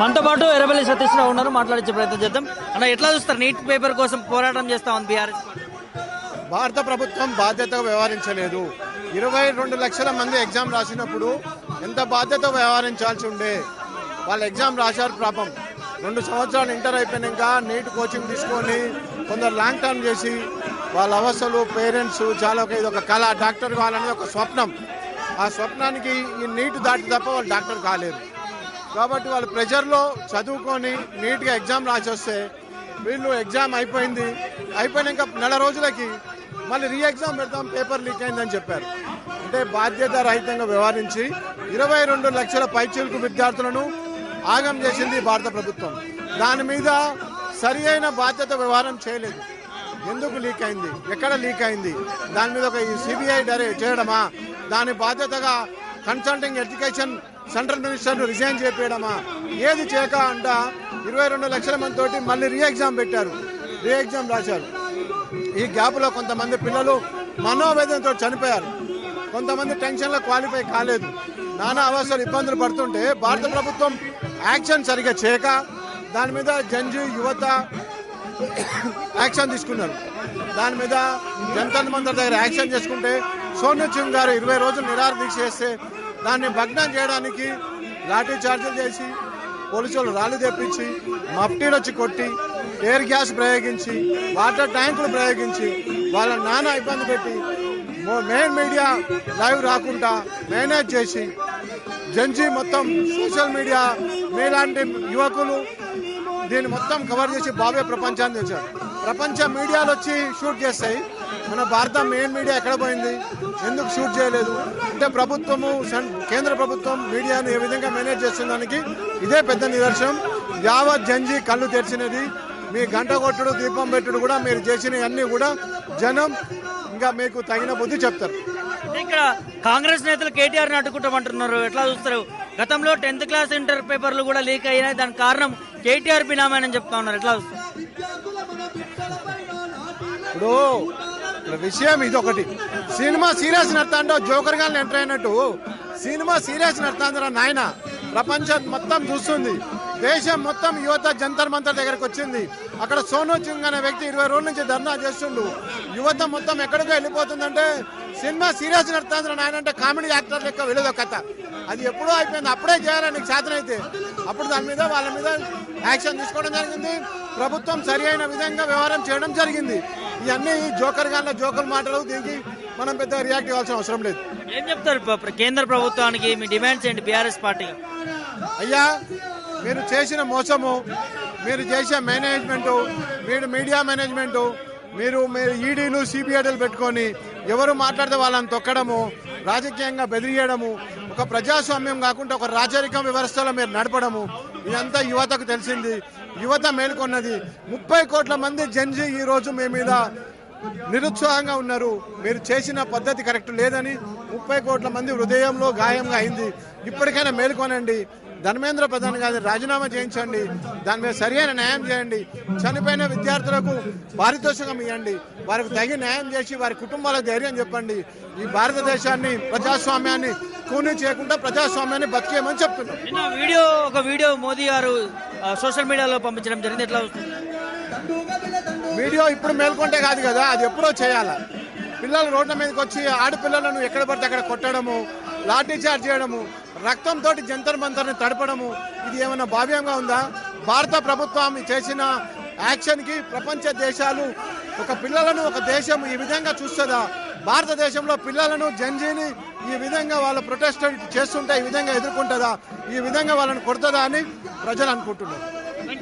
మనతో పాటు ఎర్రబెల్లి సతీశ్రావు ఉన్నారు, మాట్లాడించే ప్రయత్నం చేద్దాం. అన్న, ఎట్లా చూస్తారు నీట్ పేపర్ కోసం పోరాటం చేస్తా ఉంది బీఆర్ఎస్? భారత ప్రభుత్వం బాధ్యతగా వ్యవహరించలేదు. 22 లక్షల మంది ఎగ్జామ్ రాసినప్పుడు ఎంత బాధ్యత వ్యవహరించాల్సి ఉండే. వాళ్ళు ఎగ్జామ్ రాశారు, పాపం 2 సంవత్సరాలు ఇంటర్ అయిపోయినాక నీట్ కోచింగ్ తీసుకొని కొందరు లాంగ్ టర్మ్ చేసి వాళ్ళ అవస్థలు, పేరెంట్స్ చాలా ఇది ఒక కళ, డాక్టర్ కావాలనేది ఒక స్వప్నం. ఆ స్వప్నానికి ఈ నీట్ దాటి తప్ప వాళ్ళు డాక్టర్ కాలేరు. కాబట్టి వాళ్ళు ప్రెషర్లో చదువుకొని నీట్గా ఎగ్జామ్ రాసి వస్తే వీళ్ళు ఎగ్జామ్ అయిపోయినాక నెల రోజులకి మళ్ళీ రీ ఎగ్జామ్ పెడతాం, పేపర్ లీక్ అయిందని చెప్పారు. అంటే బాధ్యత రహితంగా వ్యవహరించి 22 లక్షల పైచిలుకు విద్యార్థులను ఆగం చేసింది భారత ప్రభుత్వం. దాని మీద సరి అయిన బాధ్యత వ్యవహారం చేయలేదు. ఎందుకు లీక్ అయింది, ఎక్కడ లీక్ అయింది, దాని మీద ఒక సిబిఐ చేయడమా, దాని బాధ్యతగా కన్సల్టింగ్ ఎడ్యుకేషన్ సెంట్రల్ మినిస్టర్ను రిజైన్ చేపేయడమా, ఏది చేయక అంట 22 లక్షల మందితోటి మళ్ళీ రీ ఎగ్జామ్ పెట్టారు, రీ ఎగ్జామ్ రాశారు. ఈ గ్యాప్లో కొంతమంది పిల్లలు మనోవేదనతో చనిపోయారు, కొంతమంది టెన్షన్లో క్వాలిఫై కాలేదు. నానా అవసరాలు ఇబ్బందులు పడుతుంటే భారత ప్రభుత్వం యాక్షన్ సరిగా చేయక దాని మీద జంజీ యువత యాక్షన్ తీసుకున్నారు. దాని మీద జంతర్ మంతర్ దగ్గర యాక్షన్ చేసుకుంటే సోను సింగ్ గారు 20 రోజులు నిరాహార దీక్ష చేస్తే దాన్ని భగ్నం చేయడానికి లాఠీ చార్జీలు చేసి పోలీసులు రాళ్ళు తెప్పించి మఫ్టీలు వచ్చి కొట్టి ఎయిర్ గ్యాస్ ప్రయోగించి వాటర్ ట్యాంకులు ప్రయోగించి వాళ్ళ నానా ఇబ్బంది పెట్టి మెయిన్ మీడియా లైవ్ రాకుండా మేనేజ్ చేసి జంజీ మొత్తం సోషల్ మీడియా మీలాంటి యువకులు దీన్ని మొత్తం కవర్ చేసి బాబే ప్రపంచాన్ని తెచ్చారు. ప్రపంచ మీడియాలు వచ్చి షూట్ చేస్తాయి, మన భారత మెయిన్ మీడియా ఎక్కడ పోయింది, ఎందుకు షూట్ చేయలేదు అంటే ప్రభుత్వము కేంద్ర ప్రభుత్వం మీడియాను ఏ విధంగా మేనేజ్ చేస్తున్నదానికి ఇదే పెద్ద నిదర్శనం. యావత్ జంజీ కళ్ళు తెరిచినది. మీ గంట కొట్టుడు, దీపం పెట్టుడు కూడా మీరు చేసినవన్నీ కూడా జనం ఇంకా మీకు తగిన బుద్ధి చెప్తారు. ఇక్కడ కాంగ్రెస్ నేతలు కేటీఆర్ అడ్డుకుంటామంటున్నారు, ఎట్లా చూస్తారు? గతంలో 10th క్లాస్ ఇంటర్ పేపర్లు కూడా లీక్ అయినాయి, దానికి కారణం కేటీఆర్ బినామని చెప్తా ఉన్నారు, ఎట్లా చూస్తారు? ఇప్పుడు విషయం ఇదొకటి. సినిమా సీరియస్ నడతా జోకర్ గాని ఎంటర్ అయినట్టు సినిమా సీరియస్ నడతాందిరా నాయన. ప్రపంచం మొత్తం చూస్తుంది, దేశం మొత్తం యువత జంతర్ మంతర్ దగ్గరకు వచ్చింది. అక్కడ సోను సింగ్ అనే వ్యక్తి 20 రోజుల నుంచి ధర్నా చేస్తుండు. యువత మొత్తం ఎక్కడికో వెళ్ళిపోతుందంటే సినిమా సీరియస్ నడుతుందిరా నాయన అంటే కామెడీ యాక్టర్ లెక్క వెళ్ళదు కథ. అది ఎప్పుడో అయిపోయింది, అప్పుడే చేయాలని నీకు శాతం అయితే అప్పుడు దాని మీద వాళ్ళ మీద యాక్షన్ తీసుకోవడం జరిగింది. ప్రభుత్వం సరి అయిన విధంగా వ్యవహారం చేయడం జరిగింది. ఇవన్నీ జోకర్ గాన్ల జోకర్ మాటలు, దీనికి మనం పెద్ద రియాక్ట్ ఇవ్వాల్సిన అవసరం లేదు. ఏం చెప్తారు కేంద్ర ప్రభుత్వానికి మీ డిమాండ్స్ ఏంటి బీఆర్ఎస్ పార్టీ? అయ్యా, మీరు చేసిన మోసము, మీరు చేసే మేనేజ్మెంటు, మీడియా మేనేజ్మెంటు, మీరు ఈడీలు సిబిఐలు పెట్టుకొని ఎవరు మాట్లాడితే వాళ్ళని తొక్కడము, రాజకీయంగా బెదిరియడము, ఒక ప్రజాస్వామ్యం కాకుండా ఒక రాజరిక వ్యవస్థలో మీరు నడపడము, ఇదంతా యువతకు తెలిసింది. యువత మేల్కొన్నది. 30 కోట్ల మంది జంజీ ఈ రోజు మీ మీద నిరుత్సాహంగా ఉన్నారు. మీరు చేసిన పద్ధతి కరెక్ట్ లేదని 30 కోట్ల మంది హృదయంలో గాయంగా అయింది. ఇప్పటికైనా మేల్కొనండి. ధర్మేంద్ర ప్రధాన్ గారిని రాజీనామా చేయించండి, దాని మీద సరైన న్యాయం చేయండి. చనిపోయిన విద్యార్థులకు పారితోషికం ఇవ్వండి, వారికి తగిన న్యాయం చేసి వారి కుటుంబాలకు ధైర్యం చెప్పండి. ఈ భారతదేశాన్ని, ప్రజాస్వామ్యాన్ని కూనీ చేయకుండా ప్రజాస్వామ్యాన్ని బతికేయమని చెప్తున్నారు. ఒక వీడియో మోదీ గారు సోషల్ మీడియాలో పంపించడం జరిగింది, ఎట్లా వస్తుంది? వీడియో ఇప్పుడు మేల్కొంటే కాదు కదా, అది ఎప్పుడో చేయాలా. పిల్లలు రోడ్ల మీదకి వచ్చి ఆడపిల్లలను ఎక్కడ పడితే అక్కడ కొట్టడము, లాఠీ చార్జ్ చేయడము, రక్తంతో జంతర్ మంతర్ని తడపడము, ఇది ఏమైనా భావ్యంగా ఉందా? భారత ప్రభుత్వం చేసిన యాక్షన్కి ప్రపంచ దేశాలు ఒక పిల్లలను, ఒక దేశం ఈ విధంగా చూస్తుందా? భారతదేశంలో పిల్లలను, జంజీని ఈ విధంగా వాళ్ళ ప్రొటెస్ట్ చేస్తుంటే ఈ విధంగా ఎదుర్కొంటుందా? ఈ విధంగా వాళ్ళని కొడుతుందా అని ప్రజలు అనుకుంటున్నారు.